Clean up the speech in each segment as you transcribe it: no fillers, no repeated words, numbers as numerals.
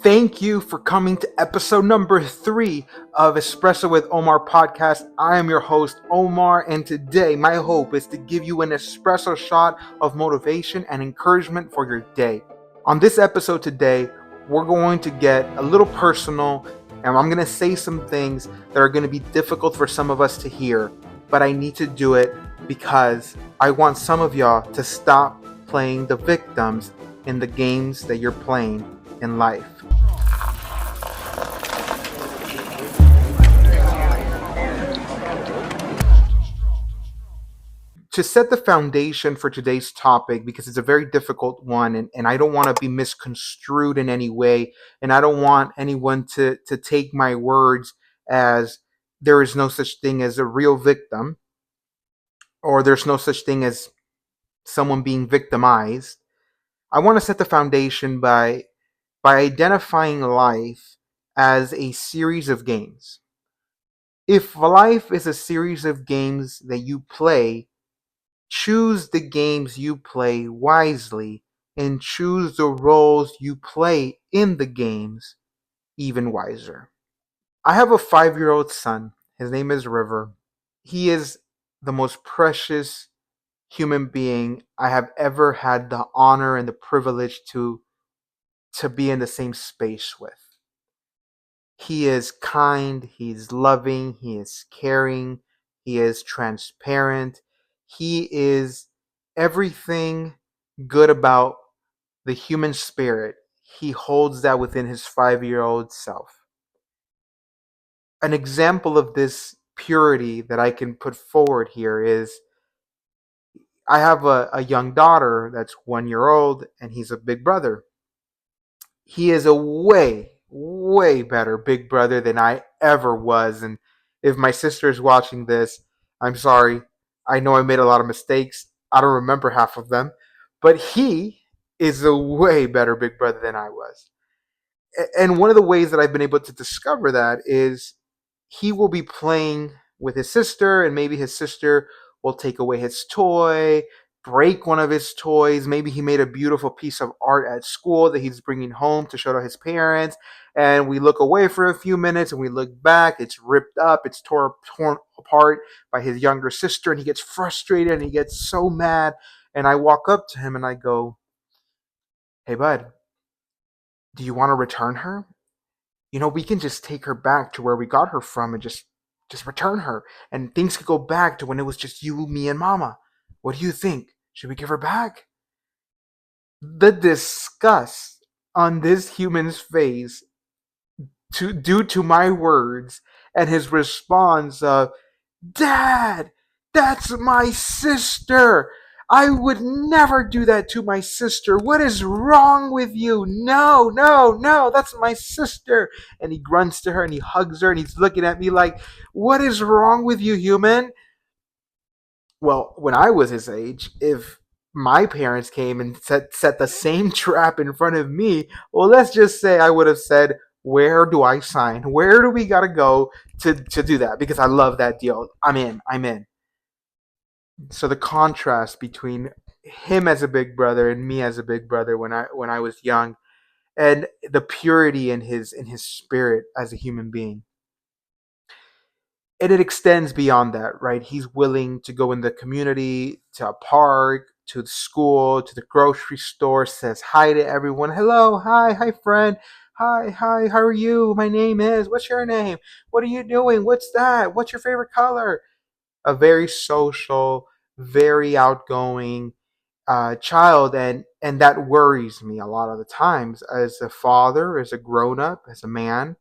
Thank you for coming to episode number 3 of Espresso with Omar Podcast. I am your host, Omar, and today my hope is to give you an espresso shot of motivation and encouragement for your day. On this episode today, we're going to get a little personal, and I'm going to say some things that are going to be difficult for some of us to hear, but I need to do it because I want some of y'all to stop playing the victims in the games that you're playing in life. To set the foundation for today's topic, because it's a very difficult one, and I don't want to be misconstrued in any way, and I don't want anyone to take my words as there is no such thing as a real victim, or there's no such thing as someone being victimized. I want to set the foundation by identifying life as a series of games. If life is a series of games that you play, choose the games you play wisely and choose the roles you play in the games even wiser. I have a 5-year-old son. His name is River. He is the most precious human being I have ever had the honor and the privilege to be in the same space with. He is kind, he's loving, he is caring, he is transparent. He is everything good about the human spirit. He holds that within his 5-year-old self. An example of this purity that I can put forward here is I have a young daughter that's 1 year old, and he's a big brother. He is a way better big brother than I ever was. And if my sister is watching this, I'm sorry. I know I made a lot of mistakes. I don't remember half of them. But he is a way better big brother than I was. And one of the ways that I've been able to discover that is he will be playing with his sister, and maybe his sister will take away his toy, break one of his toys. Maybe he made a beautiful piece of art at school that he's bringing home to show to his parents. And we look away for a few minutes and we look back. It's ripped up, it's torn apart by his younger sister, and he gets frustrated and he gets so mad. And I walk up to him and I go, "Hey, bud, do you want to return her? We can just take her back to where we got her from and just return her, and things could go back to when it was just you, me, and mama. What do you think? Should we give her back?" The disgust on this human's face due to my words, and his response of, "Dad, that's my sister. I would never do that to my sister. What is wrong with you? No, no, no, that's my sister." And he grunts to her and he hugs her and he's looking at me like, "What is wrong with you, human?" Well, when I was his age, if my parents came and set the same trap in front of me, well, let's just say I would have said, "Where do I sign? Where do we got to go to do that?" Because I love that deal. I'm in. I'm in. So the contrast between him as a big brother and me as a big brother when I was young, and the purity in his spirit as a human being. And it extends beyond that, right? He's willing to go in the community, to a park, to the school, to the grocery store, says hi to everyone. "Hello, hi, friend. Hi, how are you? My name is, what's your name? What are you doing? What's that? What's your favorite color?" A very social, very outgoing child, and that worries me a lot of the times as a father, as a grown up, as a man.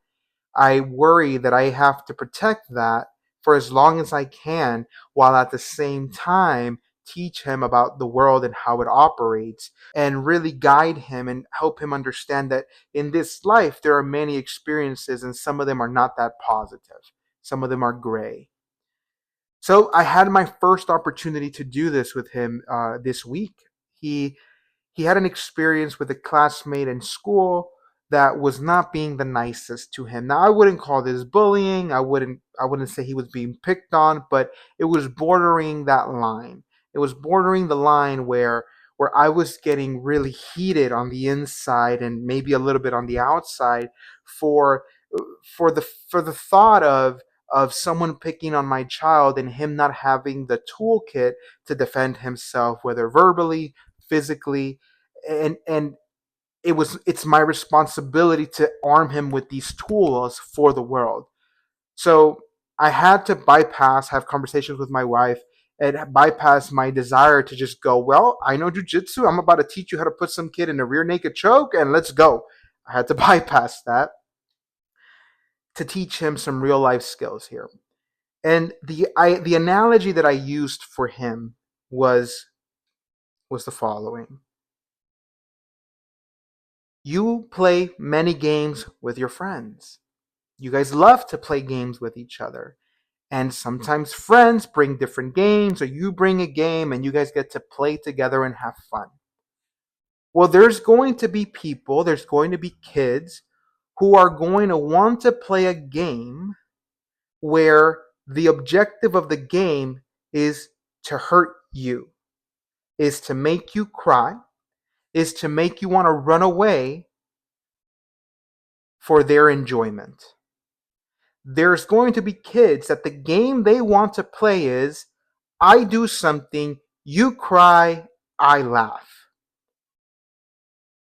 I worry that I have to protect that for as long as I can, while at the same time teach him about the world and how it operates, and really guide him and help him understand that in this life there are many experiences, and some of them are not that positive. Some of them are gray. So I had my first opportunity to do this with him this week. He he had an experience with a classmate in school that was not being the nicest to him. Now I wouldn't call this bullying. I wouldn't say he was being picked on, but it was bordering that line. It was bordering the line where where I was getting really heated on the inside and maybe a little bit on the outside for for the thought of someone picking on my child and him not having the toolkit to defend himself, whether verbally, physically, and it's my responsibility to arm him with these tools for the world. So I had to have conversations with my wife and bypass my desire to just go, well, I know jujitsu. I'm about to teach you how to put some kid in a rear naked choke and let's go. I had to bypass that to teach him some real life skills here. And the analogy that I used for him was the following. You play many games with your friends. You guys love to play games with each other. And sometimes friends bring different games, or you bring a game and you guys get to play together and have fun. Well, there's going to be people, there's going to be kids who are going to want to play a game where the objective of the game is to hurt you, is to make you cry, is to make you want to run away for their enjoyment. There's going to be kids that the game they want to play is I do something, you cry, I laugh.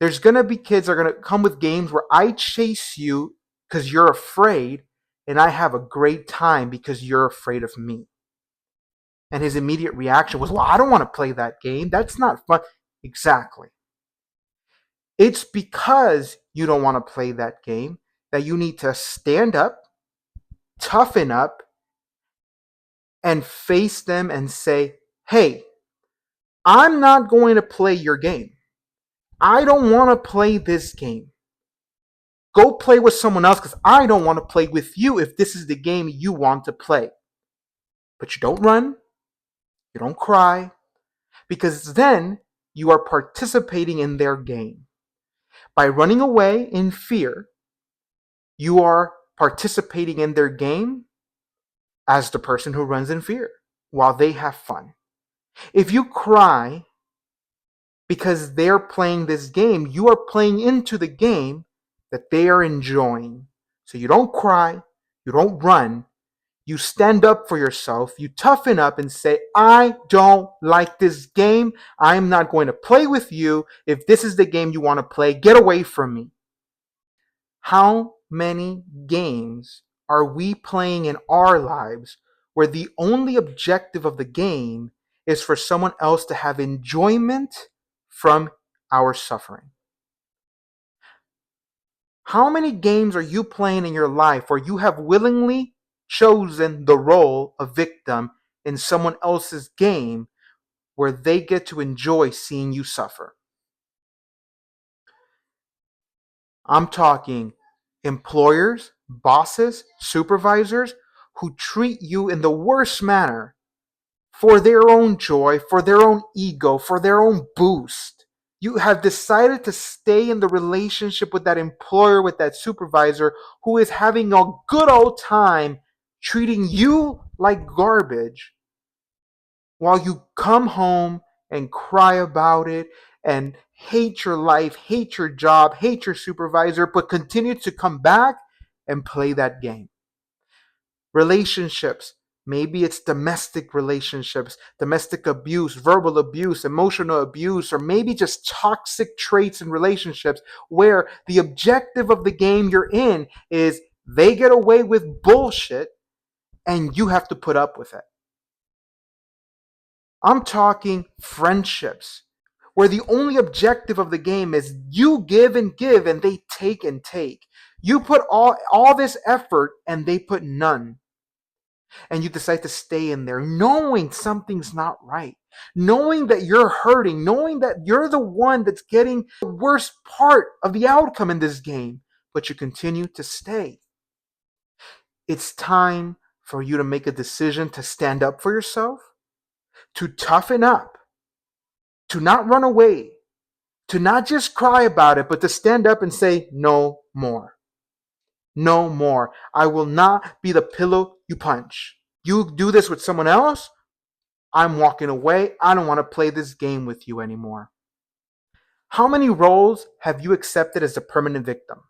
There's going to be kids that are going to come with games where I chase you because you're afraid, and I have a great time because you're afraid of me. And his immediate reaction was, well, I don't want to play that game. That's not fun. Exactly. It's because you don't want to play that game that you need to stand up, toughen up, and face them and say, hey, I'm not going to play your game. I don't want to play this game. Go play with someone else because I don't want to play with you if this is the game you want to play. But you don't run, you don't cry, because then you are participating in their game. By running away in fear, you are participating in their game as the person who runs in fear while they have fun. If you cry because they're playing this game, you are playing into the game that they are enjoying. So you don't cry, you don't run, you stand up for yourself, you toughen up and say, I don't like this game. I'm not going to play with you. If this is the game you want to play, get away from me. How many games are we playing in our lives where the only objective of the game is for someone else to have enjoyment from our suffering? How many games are you playing in your life where you have willingly chosen the role of victim in someone else's game where they get to enjoy seeing you suffer? I'm talking employers, bosses, supervisors who treat you in the worst manner for their own joy, for their own ego, for their own boost. You have decided to stay in the relationship with that employer, with that supervisor who is having a good old time treating you like garbage while you come home and cry about it and hate your life, hate your job, hate your supervisor, but continue to come back and play that game. Relationships. Maybe it's domestic relationships, domestic abuse, verbal abuse, emotional abuse, or maybe just toxic traits in relationships where the objective of the game you're in is they get away with bullshit and you have to put up with it. I'm talking friendships where the only objective of the game is you give and they take and take. You put all this effort and they put none. And you decide to stay in there knowing something's not right, knowing that you're hurting, knowing that you're the one that's getting the worst part of the outcome in this game, but you continue to stay. It's time for you to make a decision to stand up for yourself, to toughen up, to not run away, to not just cry about it, but to stand up and say, no more. No more. I will not be the pillow you punch. You do this with someone else, I'm walking away. I don't want to play this game with you anymore. How many roles have you accepted as the permanent victim?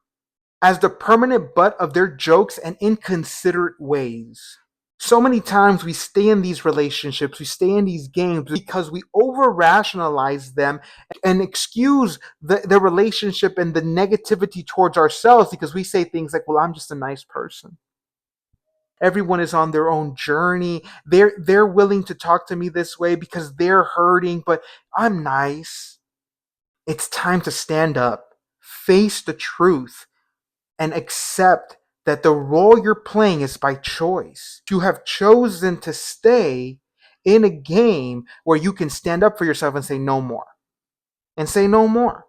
As the permanent butt of their jokes and inconsiderate ways? So many times we stay in these relationships, we stay in these games because we over rationalize them and excuse the relationship and the negativity towards ourselves because we say things like, well, I'm just a nice person. Everyone is on their own journey. They're willing to talk to me this way because they're hurting, but I'm nice. It's time to stand up, face the truth, and accept that the role you're playing is by choice. You have chosen to stay in a game where you can stand up for yourself and say no more. And say no more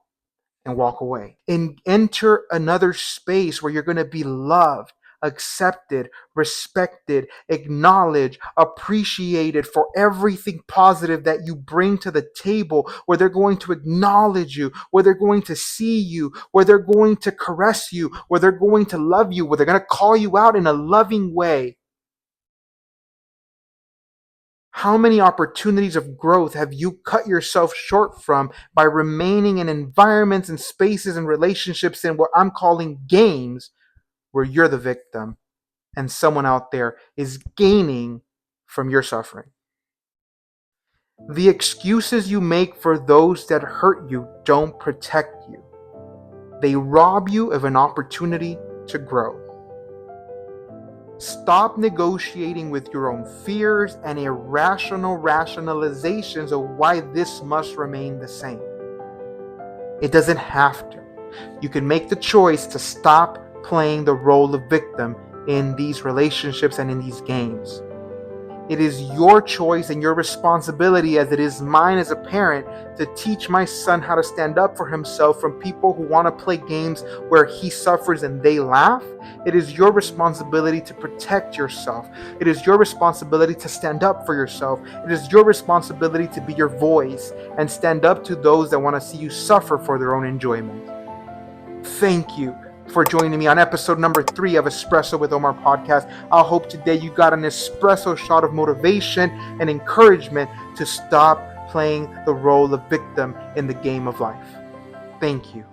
and walk away. And enter another space where you're going to be loved, accepted, respected, acknowledged, appreciated for everything positive that you bring to the table, where they're going to acknowledge you, where they're going to see you, where they're going to caress you, where they're going to love you, where they're going to call you out in a loving way. How many opportunities of growth have you cut yourself short from by remaining in environments and spaces and relationships in what I'm calling games where you're the victim and someone out there is gaining from your suffering? The excuses you make for those that hurt you don't protect you. They rob you of an opportunity to grow. Stop negotiating with your own fears and irrational rationalizations of why this must remain the same. It doesn't have to. You can make the choice to stop playing the role of victim in these relationships and in these games. It is your choice and your responsibility, as it is mine as a parent, to teach my son how to stand up for himself from people who want to play games where he suffers and they laugh. It is your responsibility to protect yourself. It is your responsibility to stand up for yourself. It is your responsibility to be your voice and stand up to those that want to see you suffer for their own enjoyment. Thank you for joining me on episode number 3 of Espresso with Omar Podcast. I hope today you got an espresso shot of motivation and encouragement to stop playing the role of victim in the game of life. Thank you.